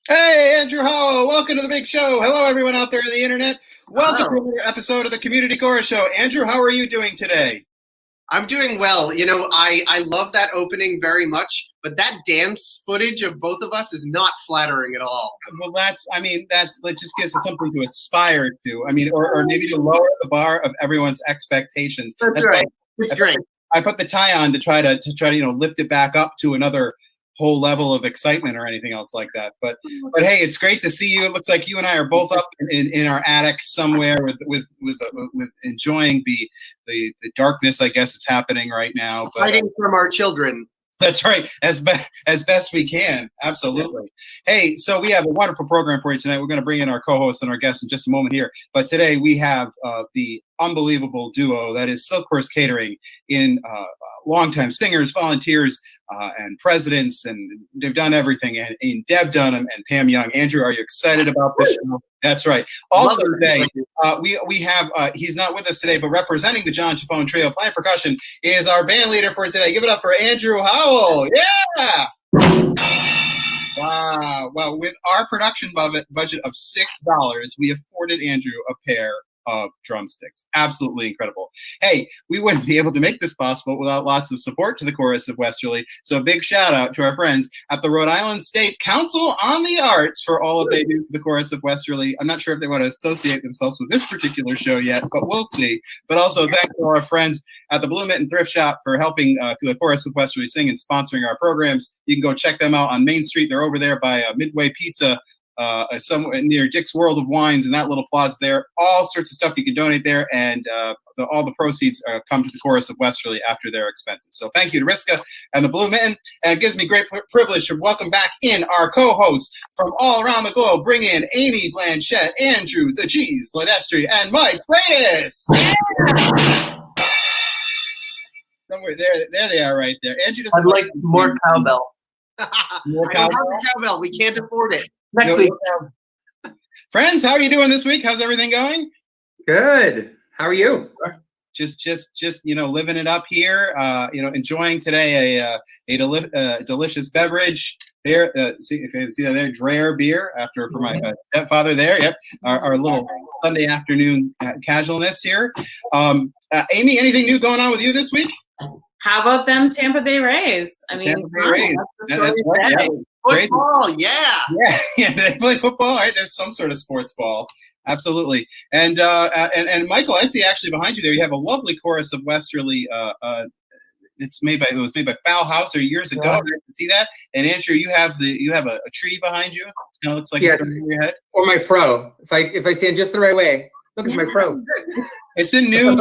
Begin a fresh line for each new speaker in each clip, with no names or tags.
Hey, Andrew Howell, welcome to the big show. Hello, everyone out there on the internet. Welcome to another episode of the Community Chorus Show. Andrew, how are you doing today?
I'm doing well. You know, I love that opening very much, but that dance footage of both of us is not flattering at all.
Well, that just gives us something to aspire to. I mean, or maybe to lower the bar of everyone's expectations.
That's right. It's great.
I put the tie on to try to lift it back up to another whole level of excitement or anything else like that. But hey, it's great to see you. It looks like you and I are both up in our attic somewhere with enjoying the darkness, I guess it's happening right now. But,
hiding from our children.
That's right, as best we can. Absolutely. Yeah. Hey, so we have a wonderful program for you tonight. We're going to bring in our co-host and our guest in just a moment here. But today we have the unbelievable duo that is Silk Purse Catering in longtime singers, volunteers, and presidents, and they've done everything. And in Deb Dunham and Pam Young. Andrew, are you excited about this show? That's right. Also today, we have, he's not with us today, but representing the John Chiffone Trio playing percussion is our band leader for today. Give it up for Andrew Howell. Yeah! Wow. Well, with our production budget of $6, we afforded Andrew a pair of drumsticks. Absolutely incredible. Hey, we wouldn't be able to make this possible without lots of support to the Chorus of Westerly. So a big shout out to our friends at the Rhode Island State Council on the Arts for all that they do for the Chorus of Westerly. I'm not sure if they want to associate themselves with this particular show yet, but we'll see. But also thanks to our friends at the Blue Mitten Thrift Shop for helping the Chorus of Westerly sing and sponsoring our programs. You can go check them out on Main Street. They're over there by Midway Pizza, somewhere near Dick's World of Wines and that little plaza there. All sorts of stuff you can donate there, and all the proceeds come to the Chorus of Westerly after their expenses. So thank you to Riska and the Blue Mitten, and it gives me great privilege to welcome back in our co-hosts from all around the globe. Bring in Amy Blanchette, Andrew the Cheese Ledestri, and Mike Freitas. Yeah! Somewhere there they are right there. Andrew,
I'd like more cowbell.
More cowbell. We can't afford it.
Next week.
Friends, how are you doing this week? How's everything going?
Good. How are you?
Just living it up here. Enjoying today a delicious beverage. There, see that there, Dreher beer for my stepfather there. Yep, our little Sunday afternoon casualness here. Amy, anything new going on with you this week?
How about them Tampa Bay Rays? I mean,
Tampa Bay Rays. That's right. Yeah.
Football, yeah.
They play football. Right, there's some sort of sports ball. Absolutely. And Michael, I see actually behind you there. You have a lovely Chorus of Westerly. It was made by Fowl House years ago. Yeah. See that? And Andrew, you have a tree behind you. It kind of looks like it's over your head.
Or my fro. If I stand just the right way, look, it's my fro.
It's a new,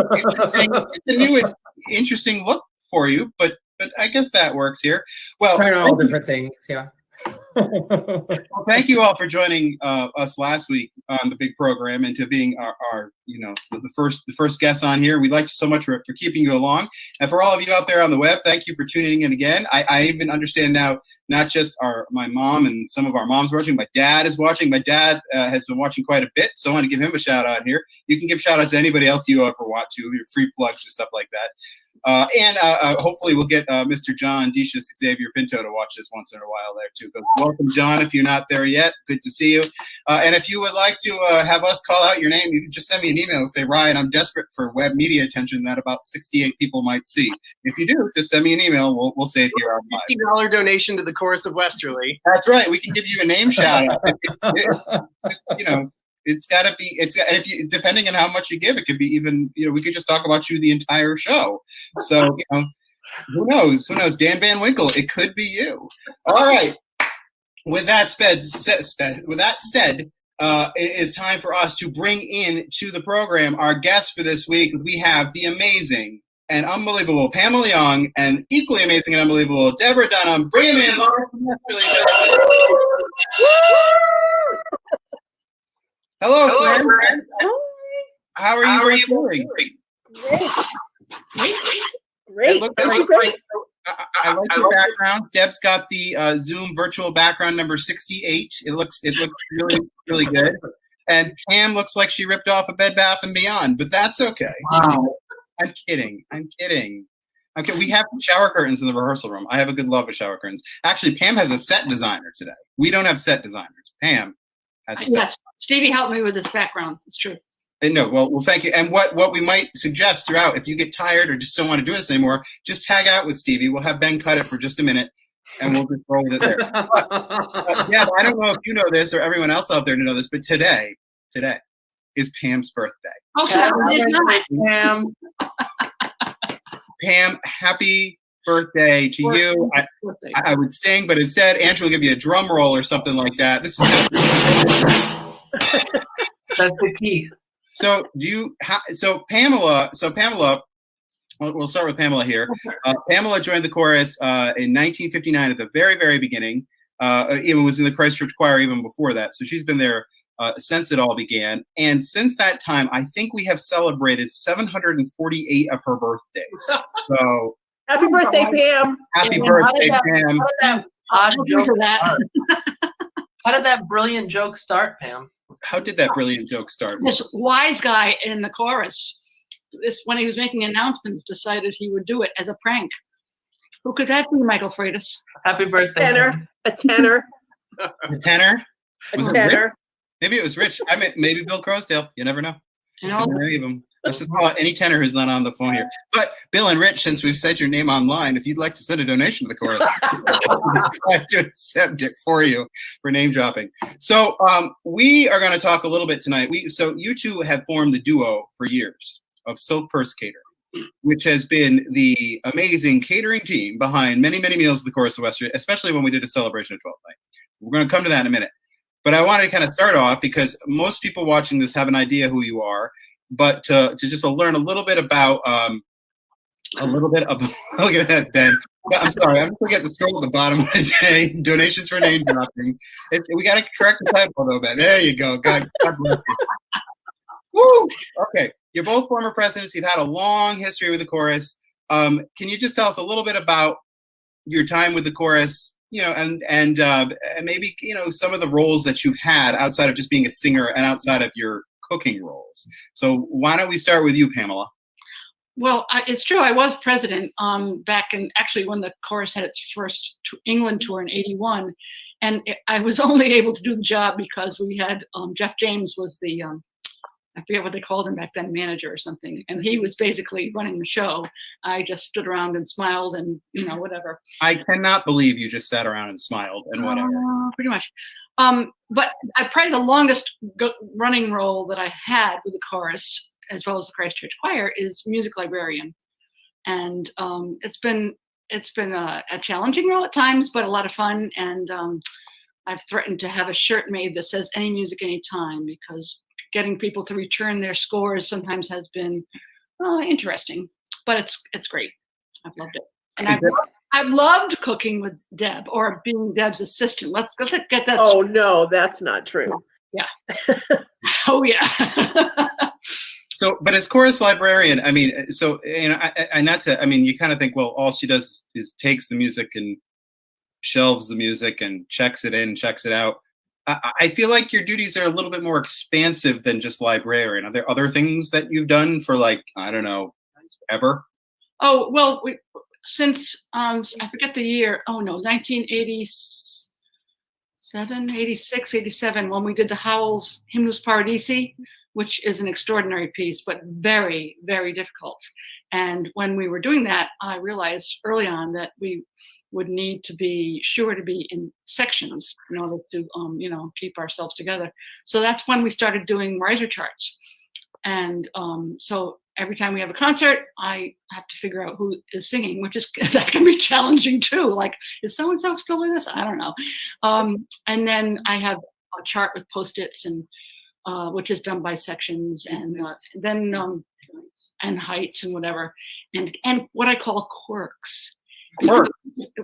interesting look for you, but I guess that works here. Well,
trying all different things. Yeah.
Well, thank you all for joining us last week on the big program and to being our the first guest on here. We'd like you so much for keeping you along, and for all of you out there on the web, thank you for tuning in again. I even understand now not just my mom and some of our moms watching. My dad is watching. My dad has been watching quite a bit, so I want to give him a shout out here. You can give shout outs to anybody else you ever want to, your free plugs and stuff like that. And hopefully we'll get Mr. John Decius Xavier Pinto to watch this once in a while there too. But welcome, John, if you're not there yet. Good to see you. And if you would like to have us call out your name, you can just send me an email and say, Ryan, I'm desperate for web media attention that about 68 people might see. If you do, just send me an email. We'll say it here on live.
$50 donation to the Chorus of Westerly.
That's right. We can give you a name shout out. It's got to be. If you, depending on how much you give, it could be even. We could just talk about you the entire show. So who knows? Who knows? Dan Van Winkle. It could be you. All right. With that said, it is time for us to bring in to the program our guest for this week. We have the amazing, and unbelievable Pamela Young, and equally amazing and unbelievable Deborah Dunham. Bring him in, Laura. Hello, friend. How are you doing?
Great.
I like your background. Deb's got the Zoom virtual background number 68. It looks really, really good. And Pam looks like she ripped off a Bed Bath & Beyond, but that's okay.
Wow.
I'm kidding. Okay, we have shower curtains in the rehearsal room. I have a good love of shower curtains. Actually, Pam has a set designer today. We don't have set designers. Pam has a set.
Yes, Stevie helped me with this background. It's true.
No, well, thank you. And what we might suggest throughout, if you get tired or just don't want to do this anymore, just tag out with Stevie. We'll have Ben cut it for just a minute, and we'll just roll with it there. Yeah, I don't know if you know this or everyone else out there to know this, but today is Pam's birthday.
Oh, so it is not.
Pam.
Pam, happy birthday to you.
Birthday.
I would sing, but instead, Andrew will give you a drum roll or something like that. This is
That's the key.
so. Pamela. We'll start with Pamela here. Pamela joined the chorus in 1959 at the very, very beginning. Even was in the Christchurch choir even before that. So she's been there since it all began. And since that time, I think we have celebrated 748 of her birthdays. So
Happy birthday, Pam.
happy
And
birthday,
how
Pam.
did that odd
I'll
joke
do that.
start? How did that brilliant joke start, Pam?
How did that brilliant joke start?
This wise guy in the chorus, when he was making announcements, decided he would do it as a prank. Who could that be, Michael Freitas?
Happy birthday.
Tenor, a tenor,
The tenor?
a
Was it Rich?
tenor.
Maybe it was Rich. I mean, maybe Bill Crosdale. You never know.
You know,
Any of them. Let's just call it any tenor who's not on the phone here. But Bill and Rich, since we've said your name online, if you'd like to send a donation to the chorus, I'm glad to accept it for you for name dropping. So we are going to talk a little bit tonight. So you two have formed the duo for years of Silk Purse Catering, which has been the amazing catering team behind many, many meals at the Chorus of Western, especially when we did a celebration of 12th night. We're going to come to that in a minute. But I wanted to kind of start off because most people watching this have an idea who you are, but to just learn a little bit about, look at that, Ben. I'm sorry, I'm just looking at the scroll at the bottom of the day, donations for name dropping. We got to correct the typo though, Ben. There you go. God bless you. Woo! Okay, you're both former presidents. You've had a long history with the chorus. Can you just tell us a little bit about your time with the chorus? You know, and maybe some of the roles that you've had outside of just being a singer and outside of your cooking roles. So why don't we start with you, Pamela?
well, it's true. I was president back in actually when the chorus had its first England tour in '81, and I was only able to do the job because we had Jeff James was the I forget what they called him back then, manager or something, and he was basically running the show. I just stood around and smiled and whatever.
I cannot believe you just sat around and smiled and whatever.
Pretty much. But probably the longest running role that I had with the chorus, as well as the Christchurch choir, is music librarian, and it's been a challenging role at times, but a lot of fun. And I've threatened to have a shirt made that says "Any music, anytime," because getting people to return their scores sometimes has been interesting, but it's great. I've loved it, and I've loved cooking with Deb or being Deb's assistant. Let's get that.
Oh no, that's not true.
Yeah. Oh yeah.
So, but as chorus librarian, I mean, so you kind of think, well, all she does is takes the music and shelves the music and checks it in, checks it out. I feel like your duties are a little bit more expansive than just librarian. Are there other things that you've done for, like, I don't know, ever?
Oh, well, since I forget the year. Oh no, 1987, 86, 87, when we did the Howells Hymnus Paradisi, which is an extraordinary piece, but very, very difficult. And when we were doing that, I realized early on that we would need to be sure to be in sections in order to, keep ourselves together. So that's when we started doing riser charts. And so every time we have a concert, I have to figure out who is singing, that can be challenging too. Like, is so-and-so still with us? I don't know. And then I have a chart with Post-its and which is done by sections. And then and heights and whatever, and what I call quirks.
Quirk.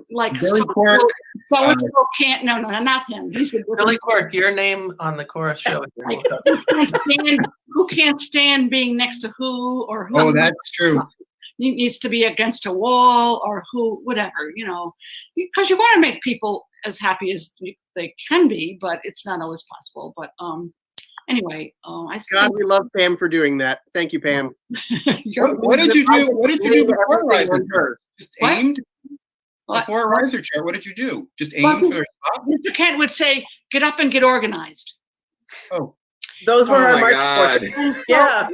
Like
Billy Quirk.
so can't. No, not him. He's a
Billy Quirk, your name on the chorus show.
like, who can't stand being next to who, or who.
Oh, that's true.
Needs to be against a wall, or who, whatever, because you want to make people as happy as they can be, but it's not always possible. But anyway, I think
God, we love Pam for doing that. Thank you, Pam.
What did you do? What did you do before Riser chart? Just
What?
aimed
What?
before Riser chart. What did you do? Just aimed for a spot?
Mr. Kent would say, "Get up and get organized."
Oh,
Those were
Oh
our
my
March
God.
sports. Yeah.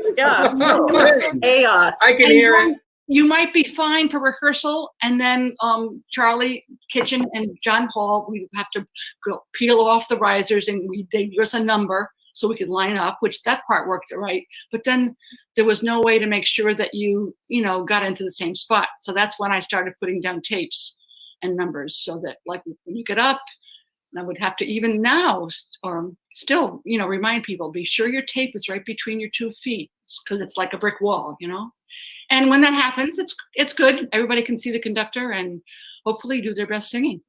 Chaos.
I can hear it.
You might be fine for rehearsal, and then Charlie Kitchen and John Paul, we have to go peel off the risers, and they'd give us a number so we could line up, which that part worked right. But then there was no way to make sure that you got into the same spot. So that's when I started putting down tapes and numbers, so that like when you get up, and I would have to even now or still, remind people, be sure your tape is right between your 2 feet, because it's like a brick wall, And when that happens, it's good. Everybody can see the conductor and hopefully do their best singing.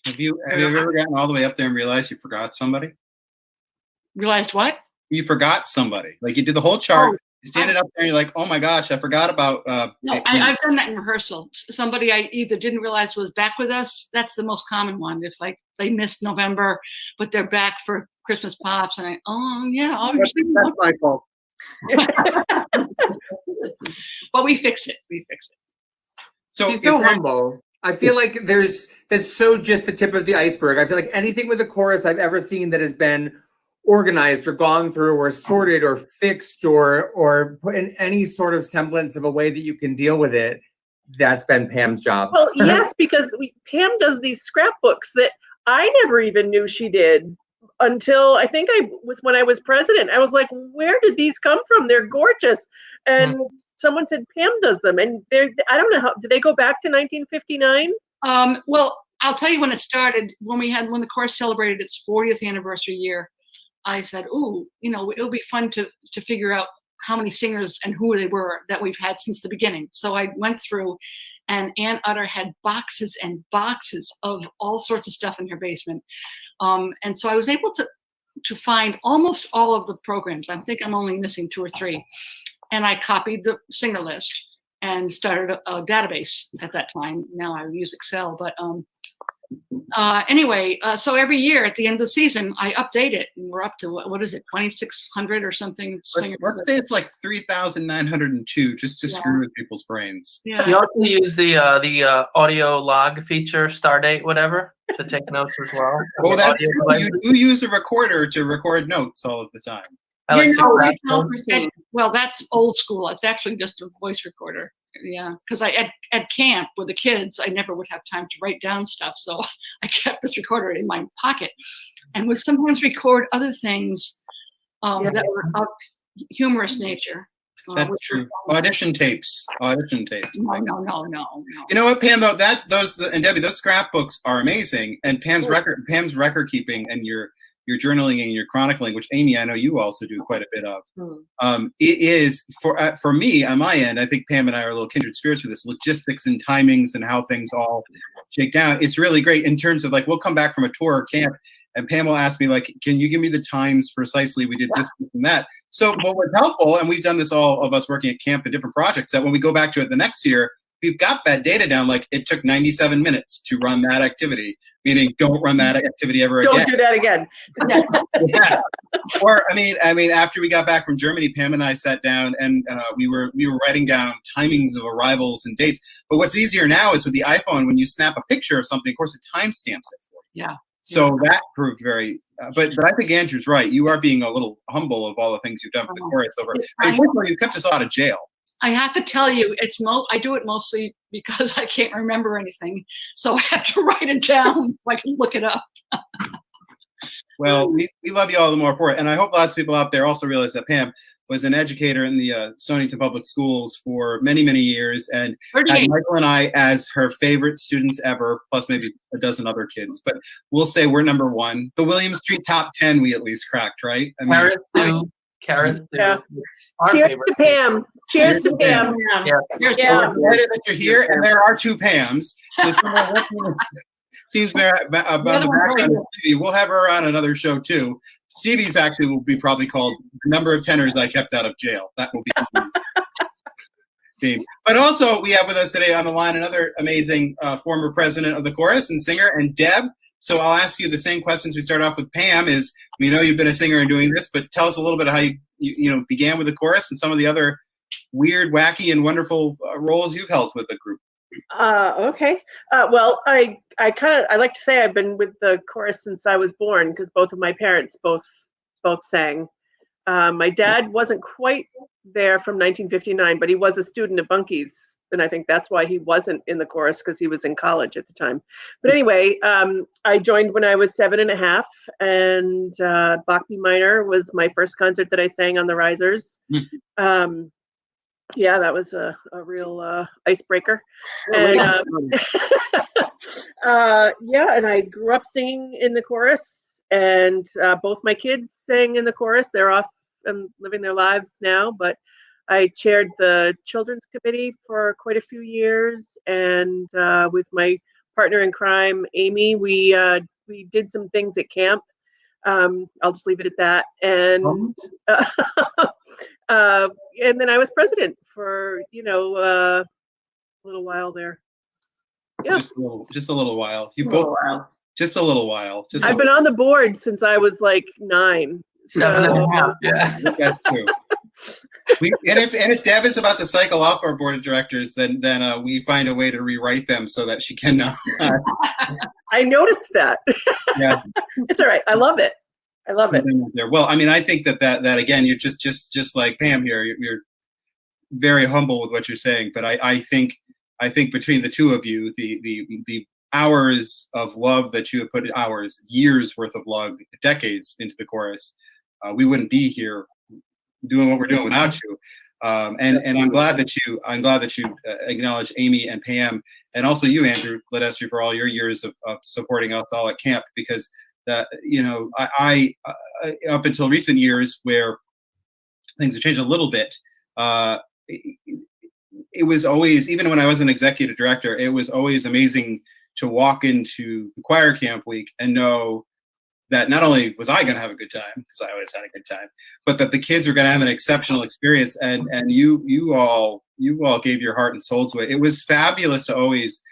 have you ever gotten all the way up there and realized you forgot somebody?
Realized what?
You forgot somebody. Like you did the whole chart. You standing up there and you're like, oh my gosh, I forgot about.
No, I've done that in rehearsal. Somebody I either didn't realize was back with us. That's the most common one. If like they missed November, but they're back for Christmas pops, and
That's my fault.
But we fix it.
So
He's so humble. I feel like that's so just the tip of the iceberg. I feel like anything with a chorus I've ever seen that has been organized or gone through or sorted or fixed or put in any sort of semblance of a way that you can deal with it, that's been Pam's job.
Well, yes, because Pam does these scrapbooks that I never even knew she did until I think when I was president. I was like, where did these come from? They're gorgeous. And someone said Pam does them, and I don't know how, did they go back to 1959?
Well, I'll tell you when it started. When the chorus celebrated its 40th anniversary year, I said, "Ooh, it'll be fun to figure out how many singers and who they were that we've had since the beginning." So I went through, and Ann Utter had boxes and boxes of all sorts of stuff in her basement, and so I was able to find almost all of the programs. I think I'm only missing 2 or 3, and I copied the singer list and started a database at that time. Now I use Excel, but anyway, so every year at the end of the season, I update it, and we're up to what is it, 2,600 or something?
Let's say it's like 3,902, just to screw with people's brains.
Yeah.
You also use the audio log feature, Stardate, whatever, to take notes as well.
Well, that's
Audio
true.
devices.
You do use a recorder to record notes all of the time.
I like to grab notes.
Well, that's old school. It's actually just a voice recorder. Yeah, because at camp with the kids, I never would have time to write down stuff, so I kept this recorder in my pocket, and would sometimes record other things that were of humorous nature.
That's true. Audition tapes.
No.
You know what, Pam? Though those and Debbie, those scrapbooks are amazing, and Pam's record keeping and your journaling and your chronicling, which Amy, I know you also do quite a bit of. It is for me on my end. I think Pam and I are a little kindred spirits with this logistics and timings and how things all shake down. It's really great in terms of like we'll come back from a tour or camp, and Pam will ask me like, "Can you give me the times precisely? We did this and that." So what was helpful, and we've done this all of us working at camp in different projects, that when we go back to it the next year, we've got that data down. Like it took 97 minutes to run that activity, meaning don't run that activity ever again.
Don't do that again.
Yeah. Or I mean, after we got back from Germany, Pam and I sat down and we were writing down timings of arrivals and dates. But what's easier now is with the iPhone, when you snap a picture of something, of course, it timestamps it for you.
Yeah.
So that proved very. But I think Andrew's right. You are being a little humble of all the things you've done for the chorus over. Unfortunately, you kept us out of jail.
I have to tell you, I do it mostly because I can't remember anything, so I have to write it down so I can look it up.
Well, we love you all the more for it, and I hope lots of people out there also realize that Pam was an educator in the Stonington Public Schools for many, many years, and had Michael and I as her favorite students ever, plus maybe a dozen other kids. But we'll say we're number 1. The William Street top 10 we at least cracked, right?
Paris to Carrots too.
Yeah.
It's our
Cheers
favorite.
to Pam. Cheers to Pam.
Yeah.
Here's
Yeah.
We're delighted that you're here, and there are two Pams. So if someone listening seems about the background of Stevie, we'll have her on another show too. Stevie's actually will be probably called "The Number of Tenors I Kept Out of Jail." That will be Stevie's theme. But also, we have with us today on the line another amazing former president of the chorus and singer, and Deb. So I'll ask you the same questions we start off with Pam. Is we know you've been a singer and doing this, but tell us a little bit of how you began with the chorus and some of the other weird, wacky, and wonderful roles you've held with the group.
Okay. Well, I like to say I've been with the chorus since I was born because both of my parents both sang. My dad wasn't quite there from 1959, but he was a student at Bunky's, and I think that's why he wasn't in the chorus because he was in college at the time. But anyway, I joined when I was 7.5, and Bach B Minor was my first concert that I sang on the Risers. Yeah, that was a real icebreaker. And yeah, and I grew up singing in the chorus, and both my kids sang in the chorus. They're off and living their lives now, but I chaired the children's committee for quite a few years, and with my partner in crime, Amy, we did some things at camp. I'll just leave it at that. And and then I was president for a little while there. Yeah,
Just a little while. You both. Just a little while.
I've been on the board since I was like 9. So
Yeah.
That's true. If Deb is about to cycle off our board of directors, then we find a way to rewrite them so that she can.
I noticed that.
Yeah,
it's all right. I love it. I love it.
Well, I mean, I think that again, you're just like Pam here. You're very humble with what you're saying, but I think between the two of you, the hours of love that you have put years worth of love, decades into the chorus, we wouldn't be here doing what we're doing without you. And I'm glad that you acknowledge Amy and Pam, and also you, Andrew Ledestri, for all your years of supporting us all at camp, because I up until recent years where things have changed a little bit, it was always, even when I was an executive director, it was always amazing to walk into the choir camp week and know that not only was I going to have a good time, because I always had a good time, but that the kids were going to have an exceptional experience. And you all gave your heart and soul to it. It was fabulous to always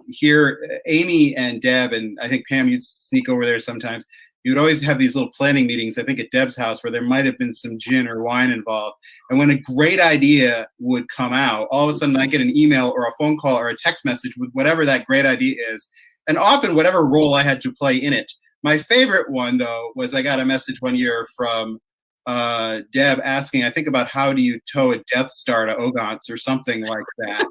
hear Amy and Deb, and I think Pam, you'd sneak over there sometimes. You would always have these little planning meetings, I think at Deb's house, where there might have been some gin or wine involved. And when a great idea would come out, all of a sudden I get an email or a phone call or a text message with whatever that great idea is, and often whatever role I had to play in it. My favorite one, though, was I got a message one year from Deb asking, I think, about how do you tow a Death Star to Ogons or something like that.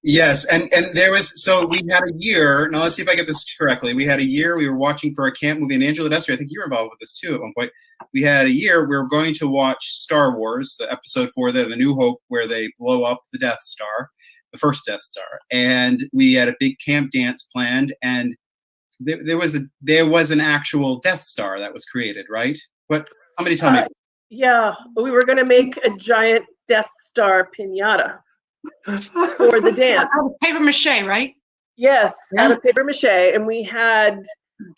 Yes, and there was, so we had a year, now let's see if I get this correctly. We had a year, we were watching for a camp movie, and Angela Destry, I think you were involved with this too at one point. We had a year, we were going to watch Star Wars, the episode 4, The New Hope, where they blow up the Death Star, the first Death Star. And we had a big camp dance planned, and there was an actual Death Star that was created, right? What? Somebody tell me.
Yeah, we were going to make a giant Death Star piñata for the dance.
Out of paper mache, right?
Yes,
Yeah.
out of paper mache, and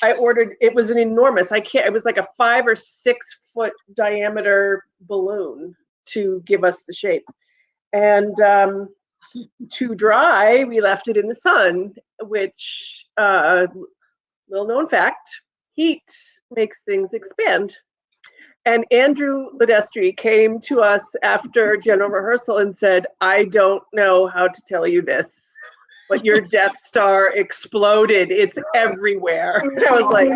I ordered. It was an enormous. It was like a 5 or 6 foot diameter balloon to give us the shape, and to dry, we left it in the sun, which. Little known fact, heat makes things expand. And Andrew Ledestri came to us after general rehearsal and said, I don't know how to tell you this, but your Death Star exploded. It's everywhere. And I was like,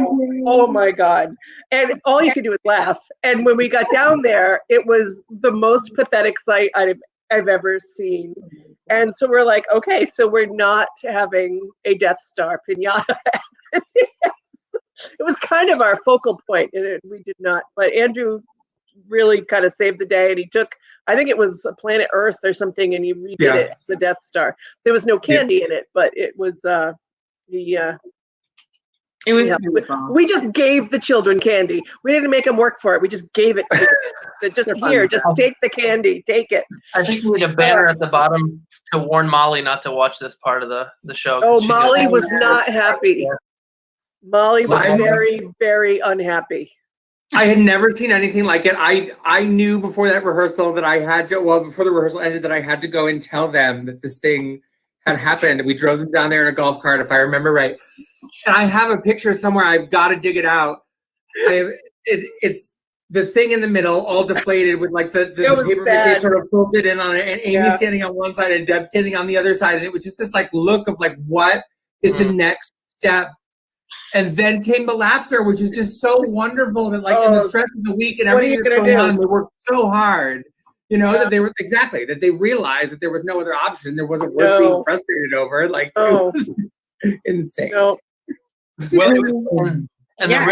oh my God. And all you could do was laugh. And when we got down there, it was the most pathetic sight I've ever seen. And so we're like, okay, so we're not having a Death Star piñata. It was kind of our focal point, and we did not. But Andrew really kind of saved the day, and he took, I think it was a Planet Earth or something, and he redid it, the Death Star. There was no candy in it, but it was
It was
Yeah,
beautiful.
we just gave the children candy. We didn't make them work for it. We just gave it to them. Just
They're fine
here,
with
just
that.
take the candy, take it.
I think we need a banner at the bottom to warn Molly not to watch this part of the show. 'cause
Oh,
she gets-
Molly was not happy. Molly was
I-
very, very unhappy.
I had never seen anything like it. I knew before that rehearsal that I had to, well, before the rehearsal ended, that I had to go and tell them that this thing had happened. We drove them down there in a golf cart, if I remember right. And I have a picture somewhere. I've got to dig it out. It's the thing in the middle, all deflated with like the
was
paper
bad.
mache sort of folded in on it, and Amy
Yeah.
standing on one side and Deb standing on the other side, and it was just this like look of like, what is the next step? And then came the laughter, which is just so wonderful that like in the stress of the week and
what are
everything
you
that's
gonna
going
do?
on, they worked so hard. You know,
Yeah.
that they were that they realized that there was no other option. There wasn't worth
No.
being frustrated over. Like
Oh.
it was insane.
No.
Well, it was,
And
Yeah.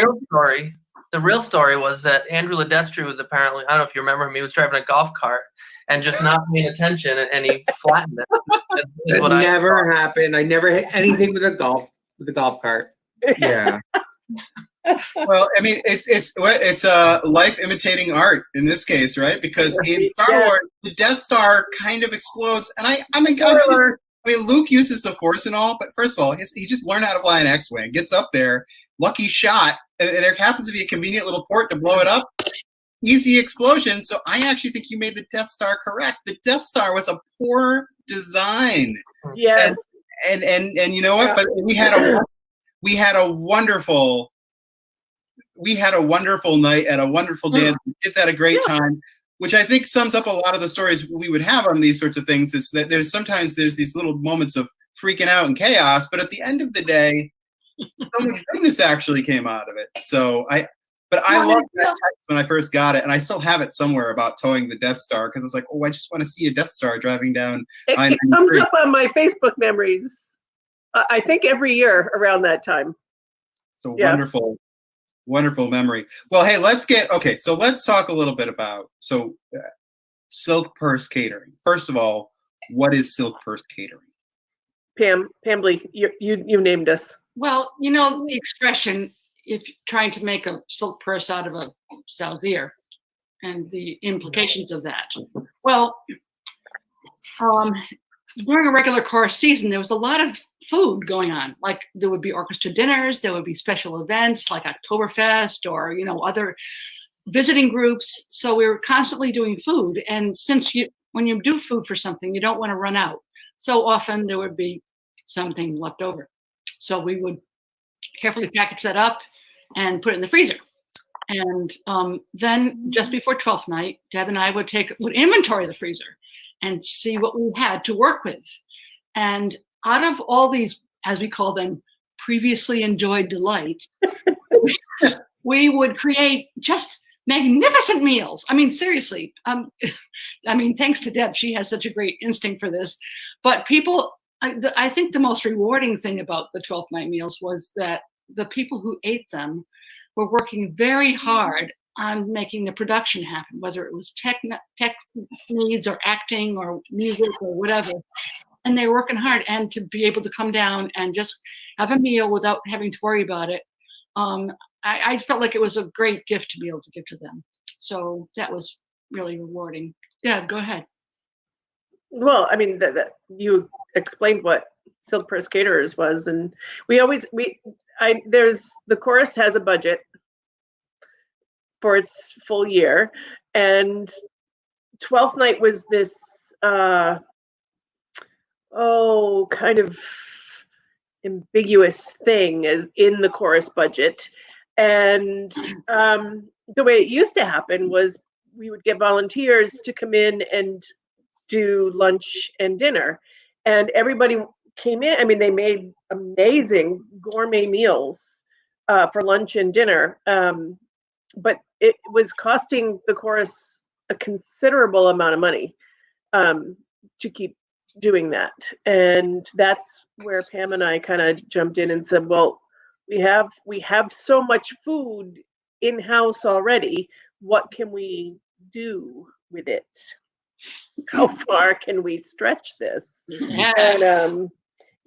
the real story was that Andrew Ledestri was apparently, I don't know if you remember him, he was driving a golf cart and just not paying attention, and he flattened it. Is
It
what I
never
saw.
happened. I never hit anything with the golf cart. Yeah.
well, I mean, it's life imitating art in this case, right? Because in Star
Yeah.
Wars, the Death Star kind of explodes, and I mean, Luke uses the Force and all, but first of all, he just learned how to fly an X-wing, gets up there, lucky shot, and there happens to be a convenient little port to blow it up. Easy explosion. So I actually think you made the Death Star correct. The Death Star was a poor design.
Yes.
And you know what?
Yeah.
But we had a wonderful night at a wonderful dance. The kids had a great time, which I think sums up a lot of the stories we would have on these sorts of things. Is that there's these little moments of freaking out and chaos, but at the end of the day, so much goodness actually came out of it. So I loved that text when I first got it, and I still have it somewhere about towing the Death Star, because it's like, oh, I just want to see a Death Star driving down.
It comes up on my Facebook memories, I think every year around that time.
So
Yeah.
wonderful memory. Well, hey, let's talk a little bit about Silk Purse Catering. First of all, what is Silk Purse Catering?
Pam Lee, you named us.
Well, you know the expression, if you're trying to make a silk purse out of a sow's ear, and the implications of that. Well, during a regular chorus season, there was a lot of food going on. Like there would be orchestra dinners, there would be special events like Oktoberfest or, you know, other visiting groups. So we were constantly doing food. And since when you do food for something, you don't want to run out. So often there would be something left over. So we would carefully package that up and put it in the freezer. And then just before 12th night, Deb and I would inventory the freezer and see what we had to work with. And out of all these, as we call them, previously enjoyed delights, we would create just magnificent meals. I mean, seriously. I mean, thanks to Deb, she has such a great instinct for this. But I think the most rewarding thing about the 12th night meals was that the people who ate them were working very hard on making the production happen, whether it was tech needs or acting or music or whatever. And they were working hard, and to be able to come down and just have a meal without having to worry about it. I felt like it was a great gift to be able to give to them. So that was really rewarding. Deb, go ahead.
Well, I mean, you explained what Silk Purse Caterers was, and there's the chorus has a budget for its full year, and 12th night was this kind of ambiguous thing in the chorus budget. And the way it used to happen was we would get volunteers to come in and do lunch and dinner, and everybody came in. I mean, they made amazing gourmet meals for lunch and dinner, but it was costing the chorus a considerable amount of money to keep doing that. And that's where Pam and I kind of jumped in and said, well, we have so much food in-house already. What can we do with it? How far can we stretch this?
Yeah.
And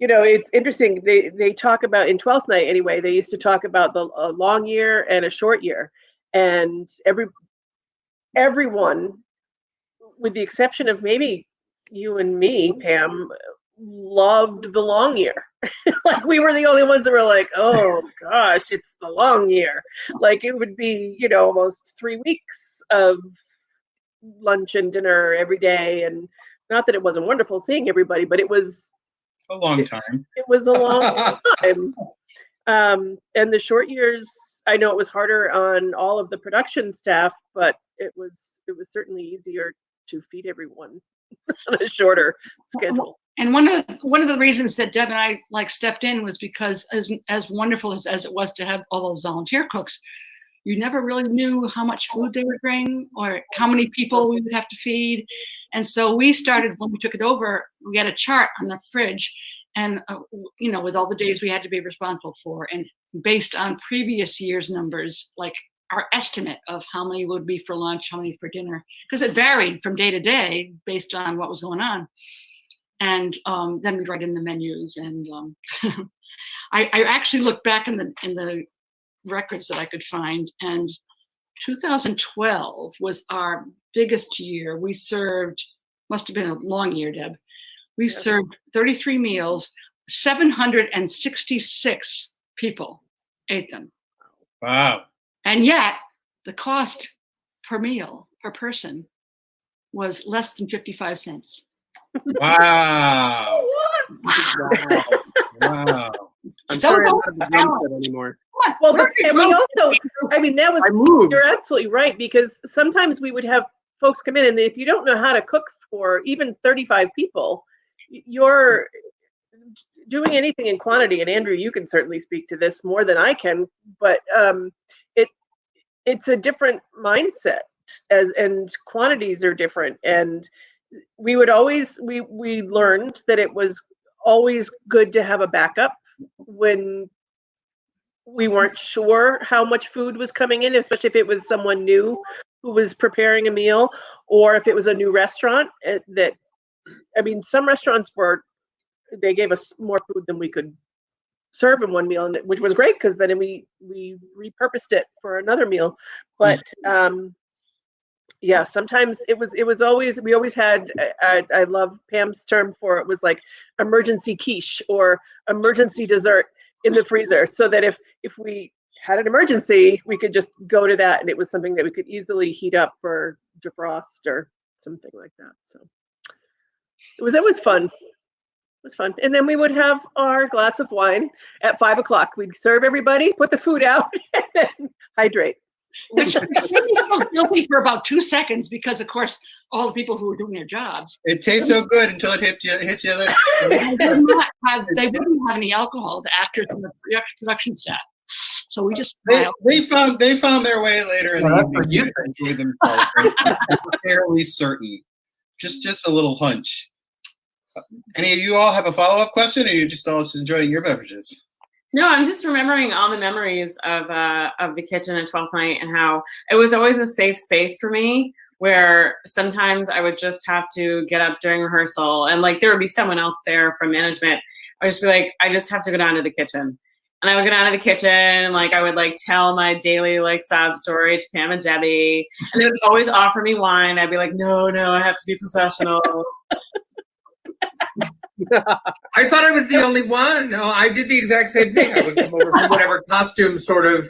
you know, it's interesting. They talk about in 12th night anyway. They used to talk about a long year and a short year, and everyone, with the exception of maybe you and me, Pam, loved the long year. Like we were the only ones that were like, oh gosh, it's the long year. Like it would be, you know, almost 3 weeks of lunch and dinner every day. And not that it wasn't wonderful seeing everybody, but it was
A long time.
it was a long time. And the short years, I know it was harder on all of the production staff, but it was certainly easier to feed everyone on a shorter schedule.
And one of the reasons that Deb and I like stepped in was because as wonderful as it was to have all those volunteer cooks, you never really knew how much food they would bring or how many people we would have to feed. And so we started, when we took it over, we had a chart on the fridge, and you know, with all the days we had to be responsible for, and based on previous year's numbers, like our estimate of how many would be for lunch, how many for dinner, because it varied from day to day based on what was going on. And then we'd write in the menus. And I actually looked back in the records that I could find, and 2012 was our biggest year. We served, must have been a long year, Deb. We served 33 meals, 766 people ate them.
Wow.
And yet the cost per meal, per person, was less than 55 cents.
Wow. Wow.
I'm sorry I'm not at the drum set anymore.
Well, but and we also, I mean, that was,
I moved.
you're absolutely right, because sometimes we would have folks come in, and if you don't know how to cook for even 35 people, you're doing anything in quantity. And Andrew, you can certainly speak to this more than I can, but it's a different mindset, and quantities are different. And we would always, we learned that it was always good to have a backup when we weren't sure how much food was coming in, especially if it was someone new who was preparing a meal, or if it was a new restaurant that, I mean, some restaurants they gave us more food than we could serve in one meal, and which was great, because then we repurposed it for another meal. But yeah, sometimes it was always, we always had, I love Pam's term for it, was like emergency quiche or emergency dessert in the freezer, so that if we had an emergency, we could just go to that, and it was something that we could easily heat up or defrost or something like that. So it was fun. It was fun. And then we would have our glass of wine at 5 o'clock. We'd serve everybody, put the food out, and then hydrate.
Which made me feel guilty for about 2 seconds, because of course all the people who were doing their jobs.
It tastes so good until it hits your lips.
They wouldn't have any alcohol, the actors and the production staff. So we just
they found their way later in the evening
you
to enjoy themselves. I'm fairly certain. Just a little hunch. Any of you all have a follow-up question, or are you just all enjoying your beverages?
No, I'm just remembering all the memories of the kitchen at 12th night, and how it was always a safe space for me, where sometimes I would just have to get up during rehearsal, and like there would be someone else there from management. I would just be like, I just have to go down to the kitchen. And I would go down to the kitchen, and like I would like tell my daily like sob story to Pam and Debbie, and they would always offer me wine. I'd be like, no, I have to be professional.
I thought I was the only one. No, I did the exact same thing. I would come over from whatever costume sort of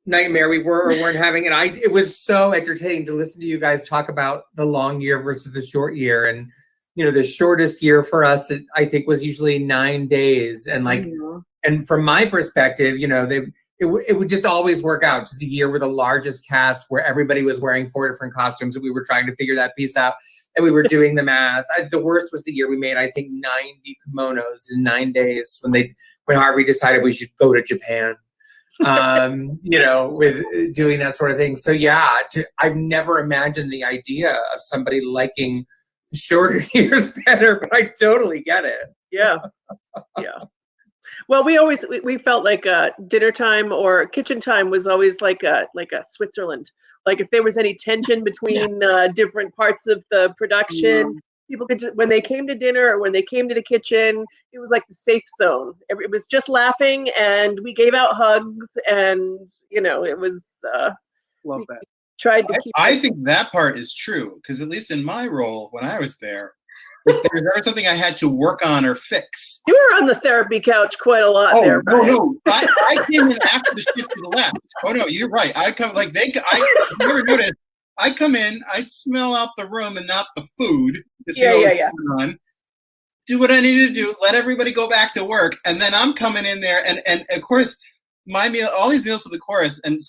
nightmare we were or weren't having. And it was so entertaining to listen to you guys talk about the long year versus the short year. And, you know, the shortest year for us, I think, was usually 9 days. And like, and from my perspective, you know, it would just always work out to the year with the largest cast, where everybody was wearing 4 different costumes, and we were trying to figure that piece out. And we were doing the math. The worst was the year we made, I think, 90 kimonos in 9 days, when Harvey decided we should go to Japan, you know, with doing that sort of thing. So yeah, I've never imagined the idea of somebody liking shorter years better, but I totally get it.
Yeah. Well, we felt like dinner time or kitchen time was always like a Switzerland. Like if there was any tension between different parts of the production, people could just, when they came to dinner or when they came to the kitchen, it was like the safe zone. It was just laughing, and we gave out hugs, and it was.
Love that.
Tried to keep.
I think that part is true, because at least in my role when I was there, if there was ever something I had to work on or fix.
You were on the therapy couch quite a lot there, Brian.
No. I came in after the shift to the left. Oh no, you're right. I come like you never noticed. I come in, I smell out the room and not the food.
Yeah.
Do what I need to do. Let everybody go back to work, and then I'm coming in there, and of course. My meal, all these meals for the chorus, and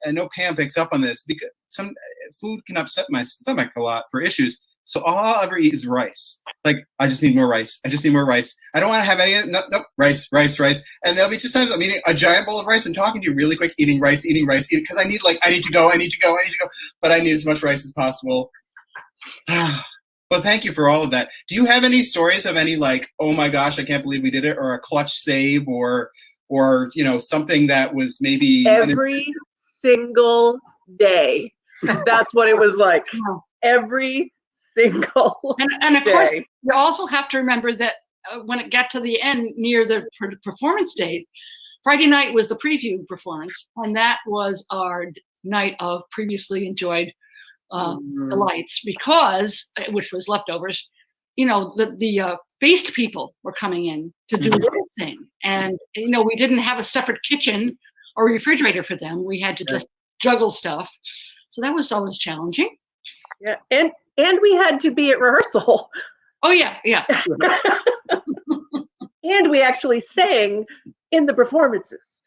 I know Pam picks up on this because some food can upset my stomach a lot for issues. So all I'll ever eat is rice. Like, I just need more rice. I don't want to have any, nope, rice. And there'll be just times I'm eating a giant bowl of rice and talking to you really quick, eating rice, because I need to go. But I need as much rice as possible. Well, thank you for all of that. Do you have any stories of any oh my gosh, I can't believe we did it, or a clutch save, or something that was maybe
every single day? That's what it was like. Every single
and of course, you also have to remember that when it got to the end near the performance date, Friday night was the preview performance, and that was our night of previously enjoyed delights, because which was leftovers. The based people were coming in to do their thing, and we didn't have a separate kitchen or refrigerator for them. We had to just juggle stuff, so that was always challenging.
Yeah, and we had to be at rehearsal.
Oh yeah.
And we actually sang in the performances.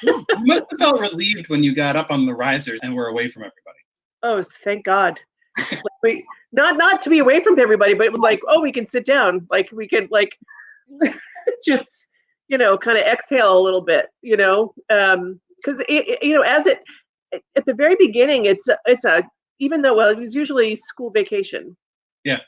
You must have felt relieved when you got up on the risers and were away from everybody.
Oh, thank God. We not to be away from everybody, but it was like, oh, we can sit down. Like, we could just kind of exhale a little bit, because as it at the very beginning, it's a even though it was usually school vacation.
Yeah.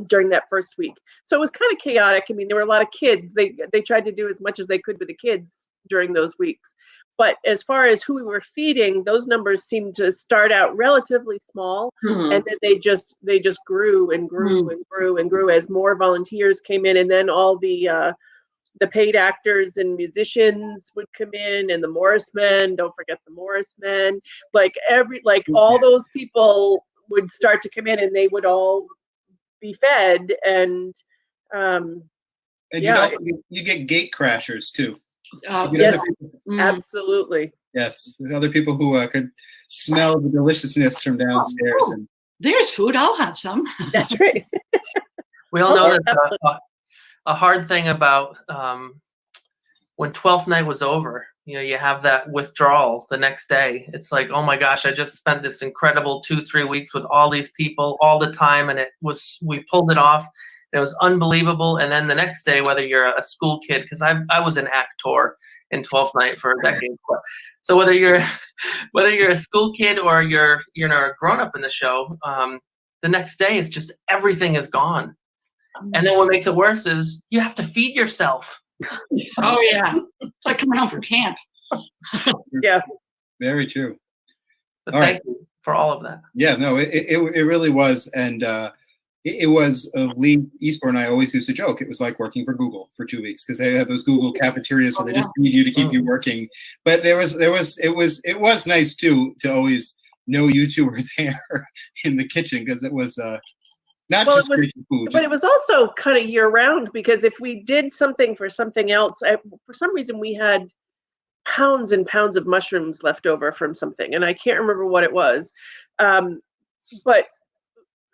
During that first week, so it was kind of chaotic. I mean, there were a lot of kids. They tried to do as much as they could with the kids during those weeks. But as far as who we were feeding, those numbers seemed to start out relatively small, and then they just grew and grew and grew and grew as more volunteers came in, and then all the paid actors and musicians would come in, and the Morris Men. Don't forget the Morris Men. All those people would start to come in, and they would all be fed, and
you get gate crashers too.
Yes, absolutely.
Yes, there's other people who could smell the deliciousness from downstairs. And
there's food. I'll have some.
That's right.
We all know that a hard thing about when 12th night was over, you have that withdrawal the next day. It's like, oh my gosh, I just spent this incredible 2-3 weeks with all these people all the time, and we pulled it off. It was unbelievable. And then the next day, whether you're a school kid, because I was an actor in 12th night for a decade. So whether you're a school kid or you're a grown up in the show, the next day it's just everything is gone. And then what makes it worse is you have to feed yourself.
Oh yeah, it's like coming home from camp.
Yeah,
very true.
But thank you for all of that.
Yeah, no, it really was, and it was Lee Eastbourne and I always used to joke. It was like working for Google for 2 weeks, because they have those Google cafeterias where they just feed you to keep you working. But it was nice too to always know you two were there in the kitchen, because it was not just making food.
But it was also kind of year round, because if we did something for something else, for some reason we had pounds and pounds of mushrooms left over from something, and I can't remember what it was. But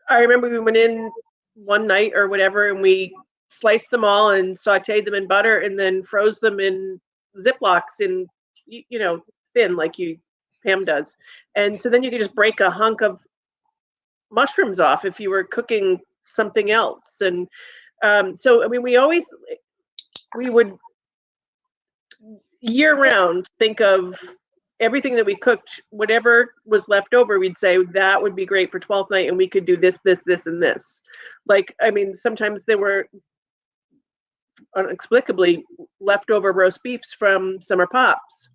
I remember we went in one night or whatever, and we sliced them all and sauteed them in butter, and then froze them in Ziplocs in, thin, like Pam does. And so then you could just break a hunk of mushrooms off if you were cooking something else. And so, I mean, we would year round think of everything that we cooked, whatever was left over, we'd say that would be great for 12th night, and we could do this, this, this, and this. Like, I mean, sometimes there were inexplicably leftover roast beefs from summer pops.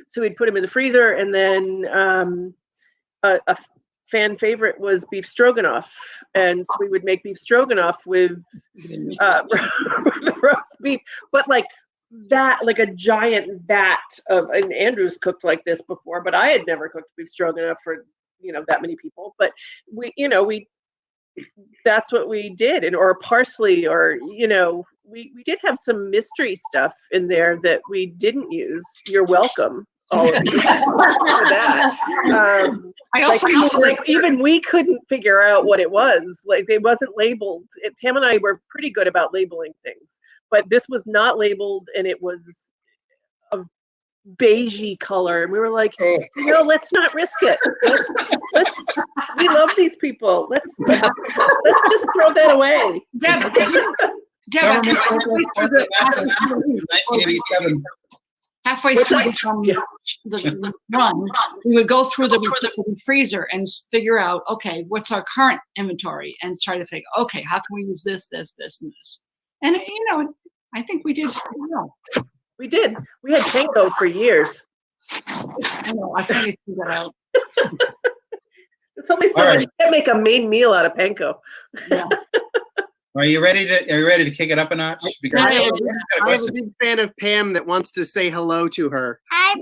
So we'd put them in the freezer, and then a fan favorite was beef stroganoff, and so we would make beef stroganoff with the roast beef, but like that, like a giant vat of. And Andrew's cooked like this before, but I had never cooked beef stroganoff for that many people. But we that's what we did, and or parsley, or we did have some mystery stuff in there that we didn't use. You're welcome, all of you, for that.
I also
even we couldn't figure out what it was. Like, it wasn't labeled. Pam and I were pretty good about labeling things, but this was not labeled, and it was a beigey color, and we were like, let's not risk it. Let's we love these people. Let's just throw that away.
Deb, halfway through the run, we would go through the freezer and figure out, okay, what's our current inventory, and try to think, okay, how can we use this, and this, and I think we did pretty well.
We did. We had panko for years.
I know. I finally figured that out.
It's only so much. You can't make a main meal out of panko.
Yeah.
Are you ready to kick it up a notch? Because
I am a big fan of Pam that wants to say hello to her.
Hi,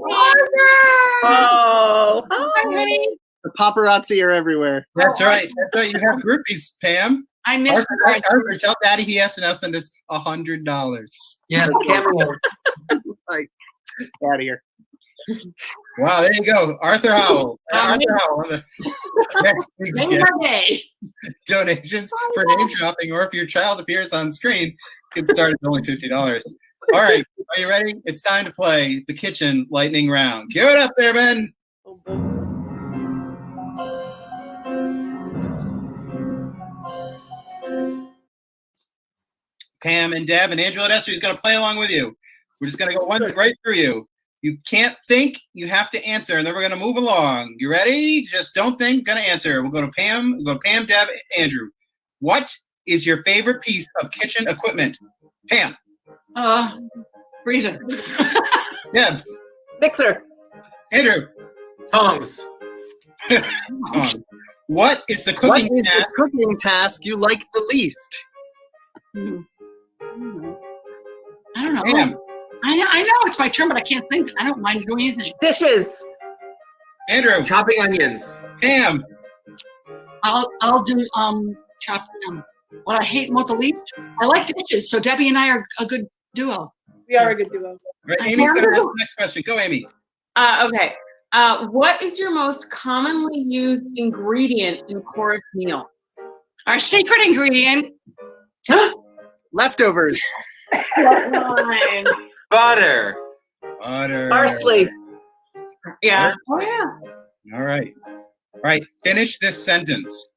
Oh,
hi.
The paparazzi are everywhere.
That's right. You have groupies, Pam.
I missed
Arthur, tell Daddy he has to now send us $100.
Yeah, cameo.
Like, out of here.
Wow, there you go. Arthur Howell. Arthur Howell. Next week's donations for name dropping, or if your child appears on screen, can start at only $50. All right, are you ready? It's time to play the kitchen lightning round. Cue it up there, Ben. Pam and Deb and Angela and Esther is going to play along with you. We're just going to go right through you. You can't think, you have to answer, and then we're going to move along. You ready? Just don't think, going to answer. We'll go to Pam, Deb, Andrew. What is your favorite piece of kitchen equipment? Pam.
Freezer.
Deb.
Mixer.
Andrew.
Tongs.
Tongs. What is the
What
cooking
is the
task?
cooking task you like the least?
I don't know.
Pam.
I know it's my turn, but I can't think. I don't mind doing anything.
Dishes.
Andrew.
Chopping onions.
Pam.
I'll do chopping them. What I hate most the least, I like dishes. So Debbie and I are a good duo.
We are a good duo.
All right, Amy's going to ask the next question. Go, Amy.
Okay. What is your most commonly used ingredient in chorus meals?
Our secret ingredient.
Leftovers.
Butter.
Butter.
Parsley.
Yeah. Oh, yeah.
All right. All right. Finish this sentence.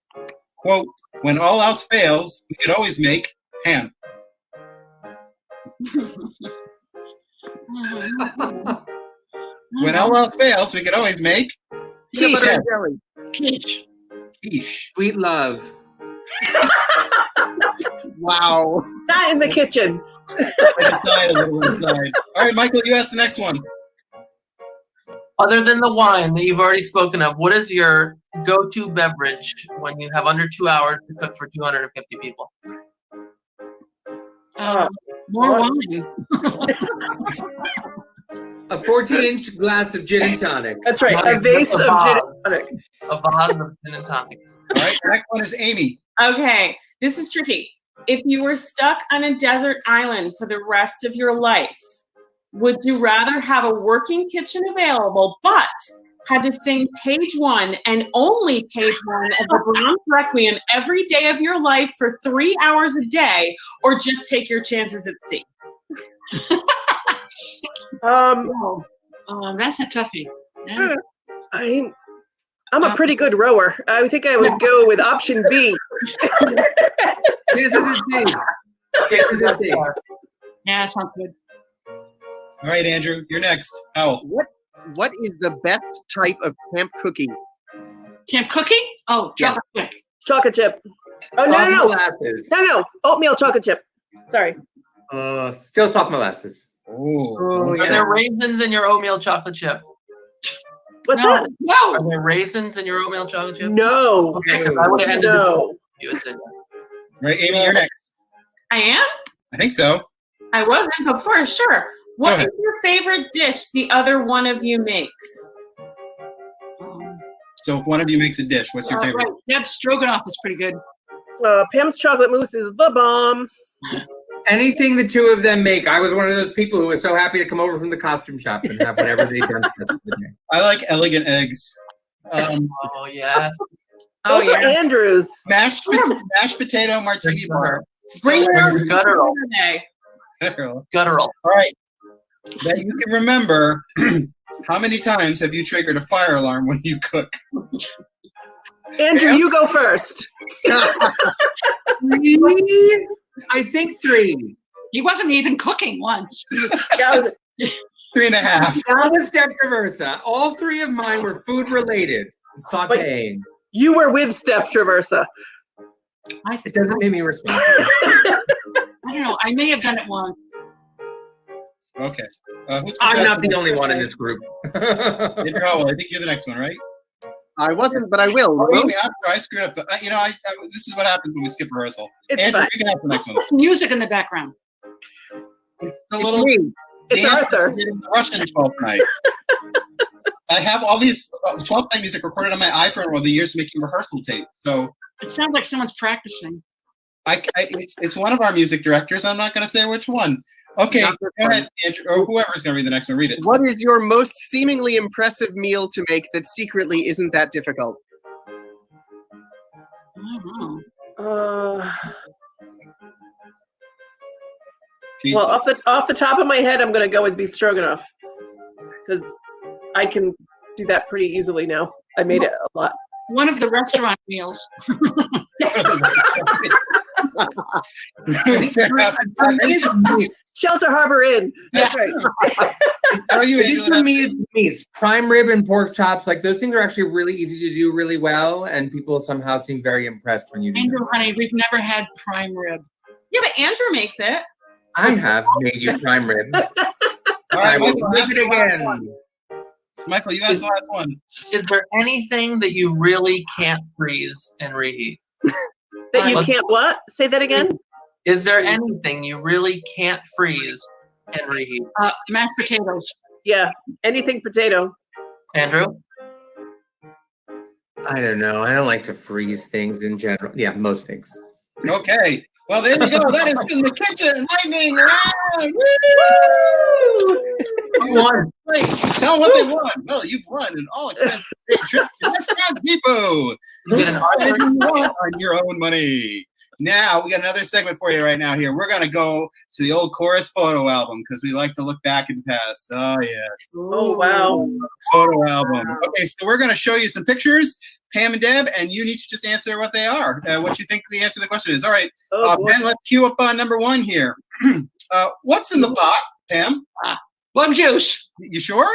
Quote, when all else fails, we could always make ham. When all else fails, we could always make
Peanut butter
quiche.
and jelly.
Quiche.
Quiche.
Sweet love.
Wow.
Not in the kitchen.
Inside, a little inside. All right, Michael, you ask the next one.
Other than the wine that you've already spoken of, what is your go-to beverage when you have under 2 hours to cook for 250 people?
More wine.
A 14-inch glass of gin and tonic.
That's right. A vase of gin and tonic.
A vase of gin and tonic.
All right, the next one is Amy.
Okay, this is tricky. If you were stuck on a desert island for the rest of your life, would you rather have a working kitchen available, but had to sing page 1 and only page 1 of the Brahms Requiem every day of your life for 3 hours a day, or just take your chances at sea?
That's a toughie.
I'm a pretty good rower. I think I would go with option B.
Yeah, sounds good.
All right, Andrew, you're next. Howell.
What is the best type of camp cookie?
Camp cookie? Oh, chocolate chip.
Chocolate chip. Oh,
Soft
no.
molasses.
No. Oatmeal chocolate chip. Sorry.
Still soft molasses.
Oh,
Are there raisins in your oatmeal chocolate chip?
What's
No,
that?
no.
Are there raisins in your oatmeal chocolate chip?
No.
Okay, 'cause I would have ended it.
No.
You would say that.
Right, Amy, you're next.
I am?
I think so.
I wasn't before, sure. What
ahead.
is your favorite dish the other one of you makes?
So if one of you makes a dish, what's your favorite?
Right. Deb Stroganoff is pretty good.
Pam's chocolate mousse is the bomb.
Anything the two of them make. I was one of those people who was so happy to come over from the costume shop and have whatever they done for the day.
I like elegant eggs.
Oh yeah.
Oh,
Also
yeah.
Andrews.
Mashed potato martini bar.
Bring your own
Guttural.
today.
All
Guttural.
right. That you can remember, how many times have you triggered a fire alarm when you cook?
Andrew, you go first.
3? I think 3.
He wasn't even cooking once. He was,
That was-
3.5.
Not a step traversa. All 3 of mine were food related. Sauteing.
You were with Steph Traversa.
It doesn't make me responsible.
I don't know. I may have done it once.
Okay.
I'm not the only one in this group.
Andrew Howell, I think you're the next one, right?
I wasn't, but I will.
Oh, Amy, I'm sorry, I screwed up. This is what happens when we skip rehearsal.
It's
Andrew,
fine.
you can have the next one.
There's music in the background.
It's the
It's
little
me.
It's
dance
Arthur.
we did in the Russian 12th night. I have all these 12th night music recorded on my iPhone over the years making rehearsal tapes. So
It sounds like someone's practicing.
it's one of our music directors. I'm not going to say which one. Okay,
Not
go
this one.
ahead, Andrew, or whoever's going to read the next one. Read it.
What is your most seemingly impressive meal to make that secretly isn't that difficult?
I don't know.
Pizza.
Well, off the top of my head, I'm going to go with beef stroganoff because I can do that pretty easily now. I made it a lot.
One of the restaurant meals.
Shelter Harbor Inn. That's right.
How are you,
I think
Angela?
for me, it's meats. Prime rib and pork chops, like those things are actually really easy to do really well, and people somehow seem very impressed when you do them.
Andrew, honey, we've never had prime rib.
Yeah, but Andrew makes it.
I have made you prime rib.
All
I
right,
will
Michael,
make
ask
it
the last
again.
one. Michael, you asked the last one.
Is there anything that you really can't freeze and reheat?
That you can't what? Say that again?
Is there anything you really can't freeze and reheat?
Mashed potatoes.
Yeah. Anything potato.
Andrew?
I don't know. I don't like to freeze things in general. Yeah, most things.
Okay. Well, there you go. That has been the Kitchen Lightning Round. Woo!
You won.
Great. Tell them what they won. Well, you've won an all-expense trip to Restaurant Depot.
You get an
Anything
Arthur.
you want on your own money. Now, we got another segment for you right now here. We're going to go to the old chorus photo album because we like to look back in the past. Oh, yes.
Oh, wow.
Photo album. Okay, so we're going to show you some pictures, Pam and Deb, and you need to just answer what they are, what you think the answer to the question is. All right,
Oh, boy.
Ben, let's cue up number 1 here. What's in the pot, Pam?
Bug juice.
You sure?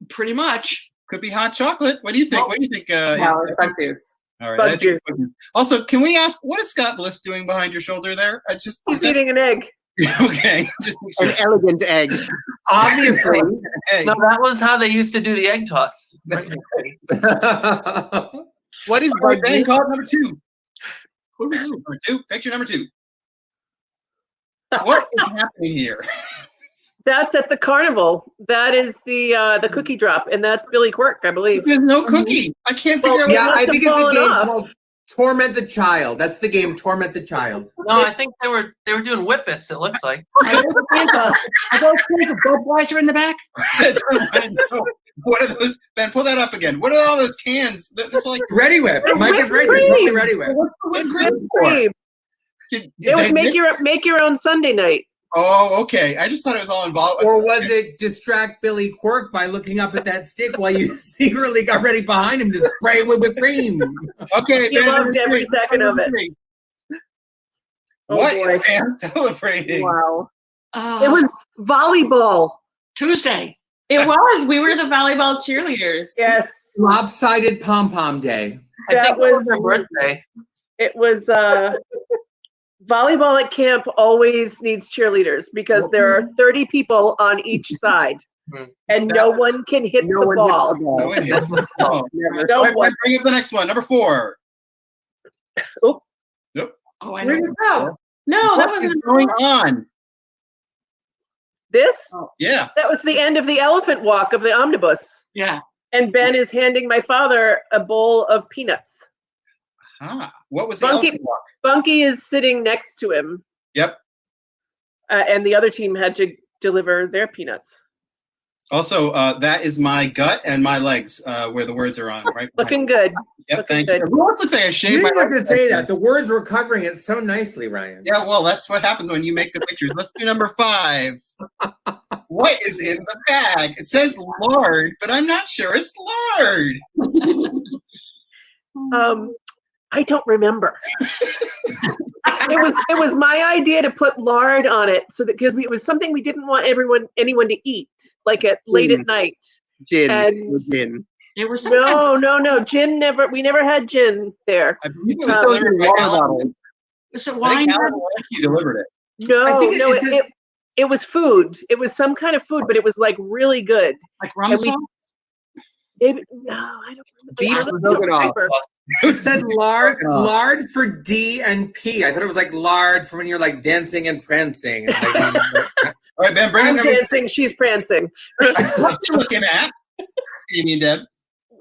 Pretty much.
Could be hot chocolate. What do you think? What do you think?
No, it's bug juice.
All right.
Bug
I think- Also, can we ask, what is Scott Bliss doing behind your shoulder there?
He's eating an egg.
Okay. Just make
An
sure.
elegant egg.
Obviously.
Hey,
No, that was how they used to do the egg toss.
that's
What is
all right,
bug
Ben,
juice?
call it number 2.
What do we do?
Number 2. Picture number 2. What is happening here?
That's at the carnival. That is the cookie drop, and that's Billy Quirk, I believe.
There's no cookie. I can't figure out
Yeah,
what
I think it's a
fallen
game
off.
called Torment the Child. That's the game, Torment the Child.
No, I think they were doing whippets, it looks like.
Are those cans of Budweiser in the back?
That's right. What are those? Ben, pull that up again. What are all those cans? That's like
Ready Whip.
It's
Mike is
whipped
right there. Totally
cream.
Ready Whip.
whipped
Whipped
cream.
cream.
Did
It was
they
make your own Sunday night.
Oh, okay. I just thought it was all involved.
Or was it distract Billy Quirk by looking up at that stick while you secretly got ready behind him to spray it with whipped cream?
Okay,
He
Ben,
loved
number
every
3.
second of it. Oh,
What
boy.
is Pam celebrating?
Wow. It was volleyball.
Tuesday.
It was. We were the volleyball cheerleaders.
Yes.
Lopsided Pom Pom Day.
I
That
think it was
was-
their birthday.
It was volleyball at camp always needs cheerleaders because there are 30 people on each side. and no one can hit
No
the
one
ball.
hits the ball.
No one hit the ball.
Never.
No
All right,
one.
bring up the next one. Number 4.
Oh, I
Where
know.
did it go? No, that
What is
wasn't
going on?
This?
Yeah.
That was the end of the elephant walk of the omnibus.
Yeah.
And Ben is handing my father a bowl of peanuts.
What was the
Bunky-
elephant walk?
Bunky is sitting next to him.
Yep.
And the other team had to deliver their peanuts.
Also, that is my gut and my legs, where the words are on. Right.
Looking good.
Yep.
looking
Thank
good.
you. Who else looks like I
You
shaved my
didn't have to
legs?
say that. The words were covering it so nicely, Ryan.
Yeah. Well, that's what happens when you make the pictures. Let's do number 5. What is in the bag? It says lard, but I'm not sure it's lard.
I don't remember. It was my idea to put lard on it so that because it was something we didn't want anyone to eat, like at late at night.
Gin.
And-
Gin.
There was some kind
No. Gin we never had gin there.
I believe it was
Um,
delivered by
water
Alan.
bottles.
was it
I
wine?
think Alan Walecki delivered it.
No,
I think
no,
it's
it was food. It was some kind of food, but it was like really good.
Like rum
And we-
sauce?
No, I don't remember.
Beef
I don't know.
stroganoff.
It said lard,
Oh.
lard for D and P. I thought it was like lard for when you're like dancing and prancing. And, like,
All right, Ben, bring
I'm
it. Number,
dancing, she's prancing.
what you looking at? Amy and Deb.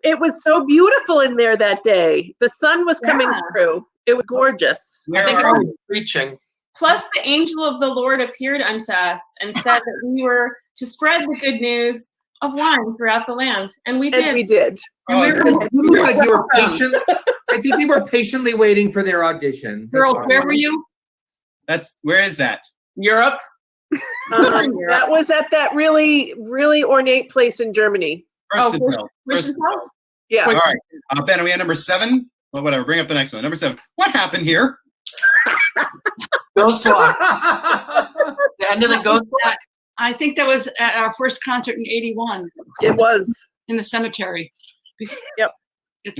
It was so beautiful in there that day. The sun was coming
Yeah.
through. It was gorgeous.
Where
think
are
it
you?
Preaching.
Plus, the angel of the Lord appeared unto us and said that we were to spread the good news of wine throughout the land, and we did.
And we did.
Oh,
we
you're-
were-
you look like you were patient. I think they were patiently waiting for their audition. That's
Girls,
all.
where were you?
where is that?
Europe.
That was at that really, really ornate place in Germany.
Furstenfeld.
Furstenfeld?
Yeah.
All right, Ben, are we at number 7? Well, whatever. Bring up the next one. Number 7. What happened here?
Ghost walk. The end of the ghost walk.
I think that was at our first concert in '81
It was.
in the cemetery.
Yep.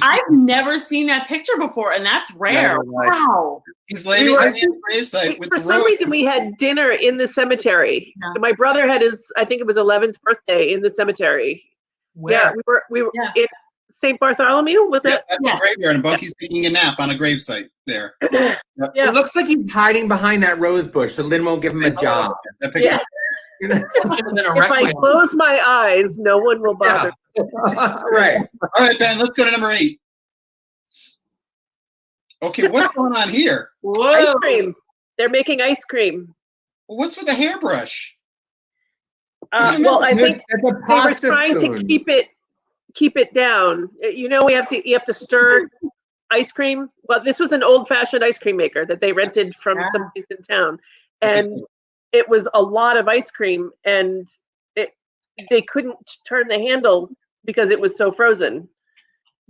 I've never seen that picture before, and that's rare.
Neither have I.
Wow.
He's laying
We were-
on his gravesite with
For
the
some
robe.
reason, we had dinner in the cemetery.
Yeah.
My brother had I think it was 11th birthday in the cemetery.
Where?
Yeah, we were
Yeah.
in St. Bartholomew, was
Yeah,
it?
at
Yeah.
the graveyard, and Bunky's taking a nap on a gravesite there.
Yeah.
It looks like he's hiding behind that rose bush, so Lynn won't give him a job.
That picture.
Yeah.
You know?
Should have been a
If I
requiem.
close my eyes, no one will bother.
Right.
All right, Ben, let's go to number 8. Okay, what's going on here?
Ice cream. They're making ice cream.
Well, what's with the hairbrush?
Well, I think
It's a
they were
pasta
trying
spoon.
to keep it down. You know, you have to stir ice cream. Well, this was an old-fashioned ice cream maker that they rented from some place in town, and it was a lot of ice cream, and they couldn't turn the handle because it was so frozen.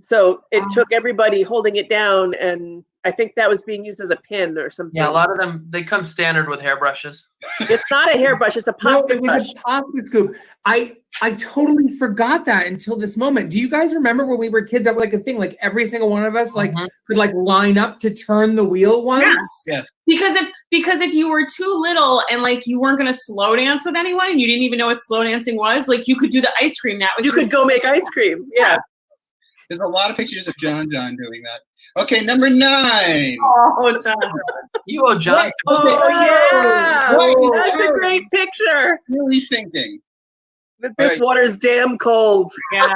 So it took everybody holding it down, and I think that was being used as a pin or something.
Yeah, a lot of them, they come standard with hairbrushes.
It's not a hairbrush; it's a
No,
pasta
it was
brush.
a pasta scoop. I totally forgot that until this moment. Do you guys remember when we were kids? That was like a thing. Like every single one of us, like
Mhm.
could like line up to turn the wheel once.
Yes.
Because if you were too little and like you weren't gonna slow dance with anyone and you didn't even know what slow dancing was, like you could do the ice cream. That was
You could go make ice cream. Yeah.
There's a lot of pictures of John doing that. Okay, number 9.
Oh, John.
You owe John.
Oh yeah,
Whoa.
that's a great picture.
Really thinking.
This
Right.
water's damn cold.
Yeah.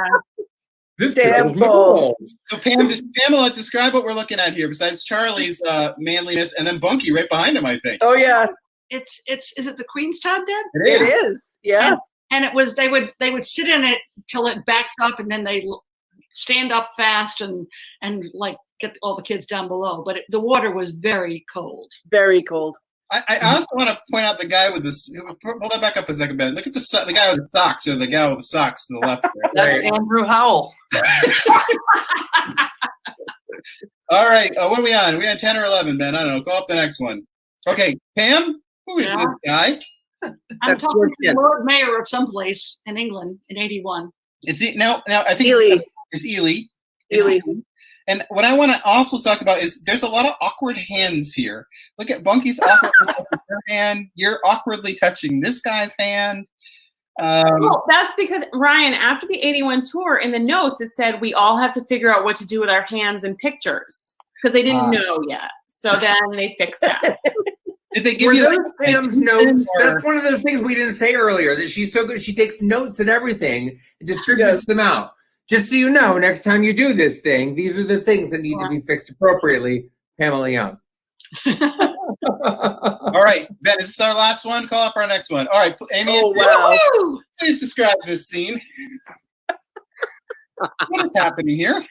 This
Damn
tickles my
balls.
balls.
So Pamela, describe what we're looking at here. Besides Charlie's manliness, and then Bunky right behind him, I think.
Oh yeah,
Is it the Queen's tub, Deb?
It
it
is.
is. Yes.
And it was they would sit in it till it backed up, and then they stand up fast and like get all the kids down below. But the water was very cold.
Very cold.
I also want to point out the guy with this. Pull that back up a second, Ben. Look at the guy with the socks, or the gal with the socks to the left there.
That's Andrew Howell.
All right, what are we on? Are we on 10 or 11, Ben? I don't know. Call up the next one. Okay, Pam, who is
Yeah.
this guy?
I'm
That's
talking
George
to the
Kent.
Lord Mayor of some place in England in '81.
Is he now? I think
Ely.
it's Ely. It's
Ely.
And what I want to also talk about is there's a lot of awkward hands here. Look at Bunky's awkward hand. You're awkwardly touching this guy's hand.
Well, that's because Ryan, after the 81 tour, in the notes it said we all have to figure out what to do with our hands and pictures because they didn't know yet. So then they fixed that.
Did they give
Were
you
those
like,
Pam's notes? That's one of those things we didn't say earlier, that she's so good. She takes notes and everything and distributes them out. Just so you know, next time you do this thing, these are the things that need to be fixed appropriately. Pamela Young.
All right, Ben, is this our last one? Call up our next one. All right, Amy,
Oh, wow.
please describe this scene. What is happening here?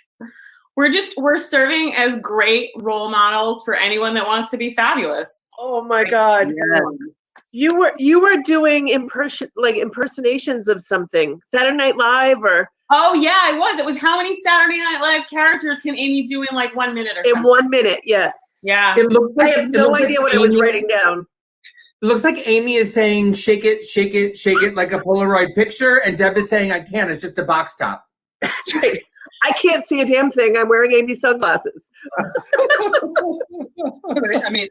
We're serving as great role models for anyone that wants to be fabulous.
Oh my God. You were doing impersonations of something. Saturday Night Live or
Oh yeah, I was. It was how many Saturday Night Live characters can Amy do in like 1 minute or
in
something?
1 minute, yes.
Yeah.
It looks
I
like,
have no idea what I was writing down.
It looks like Amy is saying, shake it, shake it, shake it, like a Polaroid picture, and Deb is saying, I can't, it's just a box top.
That's right. I can't see a damn thing. I'm wearing Amy's sunglasses.
I mean,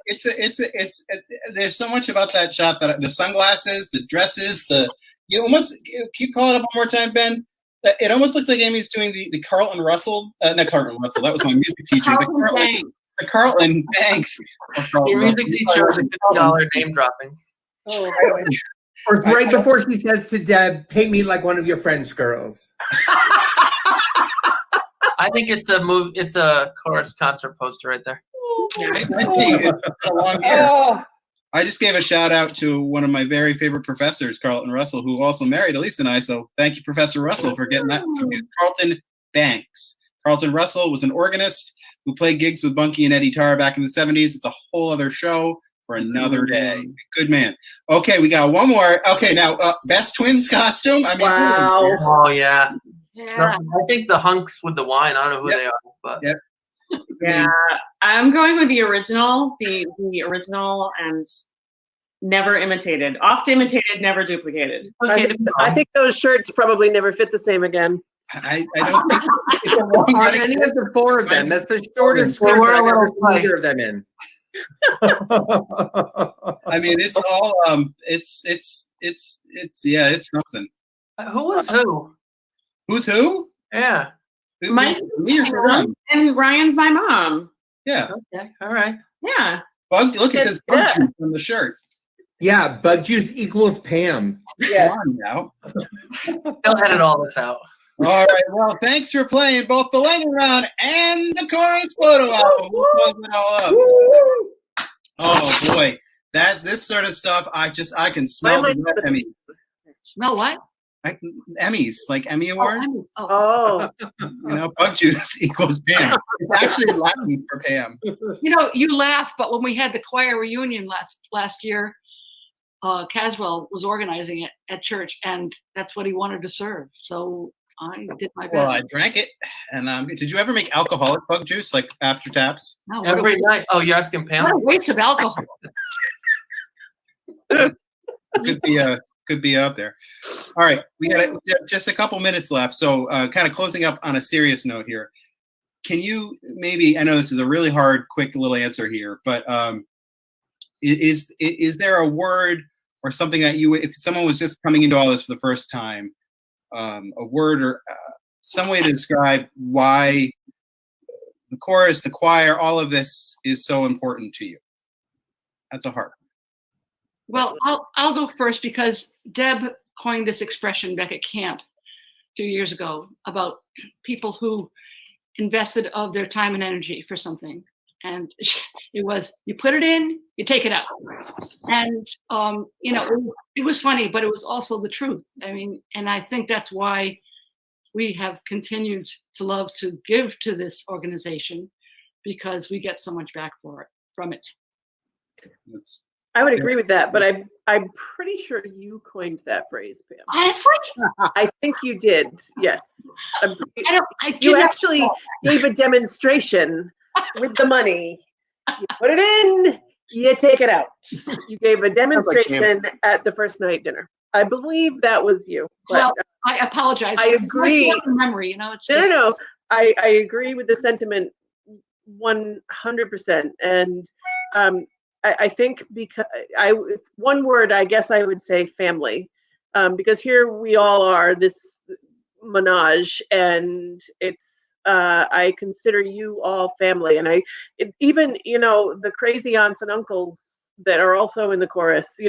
there's so much about that shot, that the sunglasses, the dresses, you almost, can you call it up one more time, Ben? It almost looks like Amy's doing the Carlton Russell, not Carlton Russell, that was my music teacher. The Carlton Banks.
Your music teacher was a $50 name dropping.
Oh,
Or right before she says to Deb, paint me like one of your French girls.
I think it's a it's a chorus concert poster right there.
It might be. It's a long hair. I just gave a shout out to one of my very favorite professors, Carlton Russell, who also married Elise and I. So thank you, Professor Russell, for getting that confused. Carlton Banks. Carlton Russell was an organist who played gigs with Bunky and Eddie Tarr back in the 70s. It's a whole other show for another day. Good man. Okay, we got one more. Okay, now best twins costume. I mean,
wow.
Oh yeah.
Yeah.
I think the hunks with the wine. I don't know who they are, but
Yep.
Yeah, I'm going with the original, the original, and never imitated. Oft imitated, never duplicated.
I think those shirts probably never fit the same again.
I don't think it's a long
On
running-
any of the four of them. That's the shortest skirt
We're
that I've
a
ever
little
seen either of them in.
I mean, it's all yeah, it's something.
who was who?
Who's who?
Yeah.
Mike
Me or for them?
and Ryan's my mom.
Yeah.
Okay. All right.
Yeah.
Bug. Look, it says bug
Yeah.
juice on the shirt.
Yeah, bug juice equals Pam.
Yeah.
Come on now.
They'll edit all this out.
All right. Well, thanks for playing both the lightning round and the chorus photo album. We'll close it all up. Oh boy, this sort of stuff. I can smell
My
the
mind-
red Emmys.
Smell what?
Emmys, like Emmy Awards.
Oh,
You know, bug juice equals Pam. It's actually Latin for Pam.
You know, you laugh, but when we had the choir reunion last year, Caswell was organizing it at church, and that's what he wanted to serve. So I did my best.
Well, I drank it, and did you ever make alcoholic bug juice, like after taps?
No, what
Every night. Oh, you're asking
a
Pam?
waste of alcohol.
Could be out there. All right, we got just a couple minutes left, so kind of closing up on a serious note here. Can you maybe? I know this is a really hard, quick little answer here, but is there a word or something that if someone was just coming into all this for the first time, a word or some way to describe why the chorus, the choir, all of this is so important to you? That's a hard one.
Well, I'll go first because Deb coined this expression back at camp 2 years ago about people who invested of their time and energy for something. And it was, you put it in, you take it out. And, you know, it was funny, but it was also the truth. I mean, and I think that's why we have continued to love to give to this organization, because we get so much back from it.
I would agree with that, but I'm pretty sure you coined that phrase, Pam.
Honestly,
I think you did. Yes.
you
actually gave a demonstration with the money. You put it in, you take it out. You gave a demonstration at the first night dinner. I believe that was you. But
well, I apologize.
I agree.
Memory, you know, it's
no,
just,
no. I agree with the sentiment 100%. And I think because one word, I guess I would say family. because here we all are, this menage, and it's I consider you all family, and even the crazy aunts and uncles that are also in the chorus.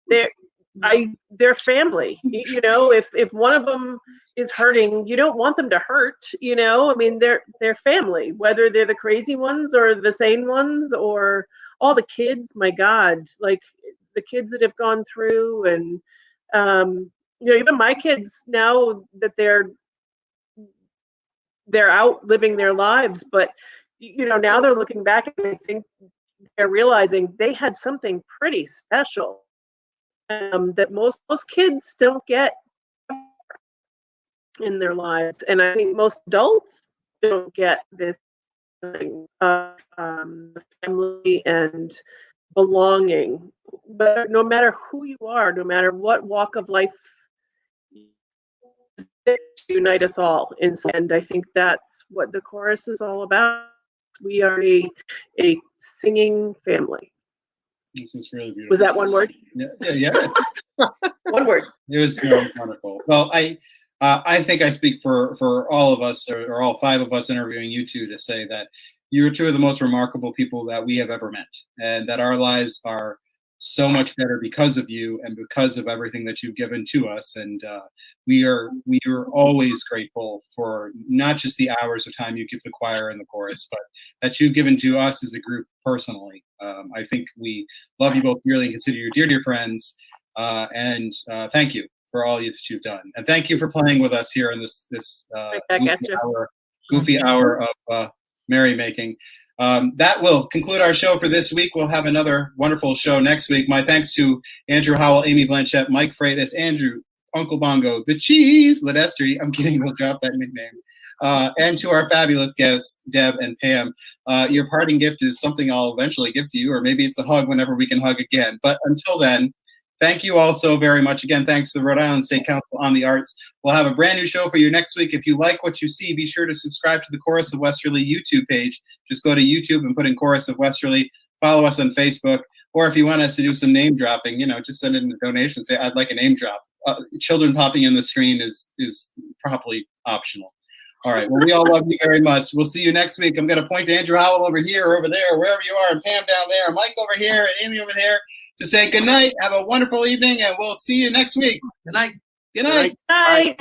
They're family. If one of them is hurting, you don't want them to hurt. I mean, they're family, whether they're the crazy ones or the sane ones or all the kids. My God, like the kids that have gone through, and even my kids now that they're out living their lives, but now they're looking back and I think they're realizing they had something pretty special that most kids don't get in their lives, and I think most adults don't get this thing of family and belonging. But no matter who you are, no matter what walk of life, unite us all. And I think that's what the chorus is all about. We are a singing family.
This is really beautiful.
Was that one word?
Yeah.
One word.
It was wonderful. Well, I think I speak for all of us, or all five of us interviewing you two, to say that you're two of the most remarkable people that we have ever met, and that our lives are so much better because of you and because of everything that you've given to us. And we are always grateful for not just the hours of time you give the choir and the chorus, but that you've given to us as a group personally. I think we love you both dearly and consider you dear friends. And thank you for all that you've done. And thank you for playing with us here in this goofy hour of merrymaking. That will conclude our show for this week. We'll have another wonderful show next week. My thanks to Andrew Howell, Amy Blanchett, Mike Freitas, Andrew, Uncle Bongo, the Cheese, Ledestri. I'm kidding, we'll drop that nickname. And to our fabulous guests, Deb and Pam. Your parting gift is something I'll eventually give to you, or maybe it's a hug whenever we can hug again. But until then, thank you all so very much. Again, thanks to the Rhode Island State Council on the Arts. We'll have a brand new show for you next week. If you like what you see, be sure to subscribe to the Chorus of Westerly YouTube page. Just go to YouTube and put in Chorus of Westerly. Follow us on Facebook. Or if you want us to do some name dropping, just send in a donation. Say, I'd like a name drop. Children popping in the screen is probably optional. All right. Well, we all love you very much. We'll see you next week. I'm going to point to Andrew Howell over here, or over there, wherever you are, and Pam down there, and Mike over here, and Amy over there, to say good night. Have a wonderful evening, and we'll see you next week.
Good night.
Good night.
Bye.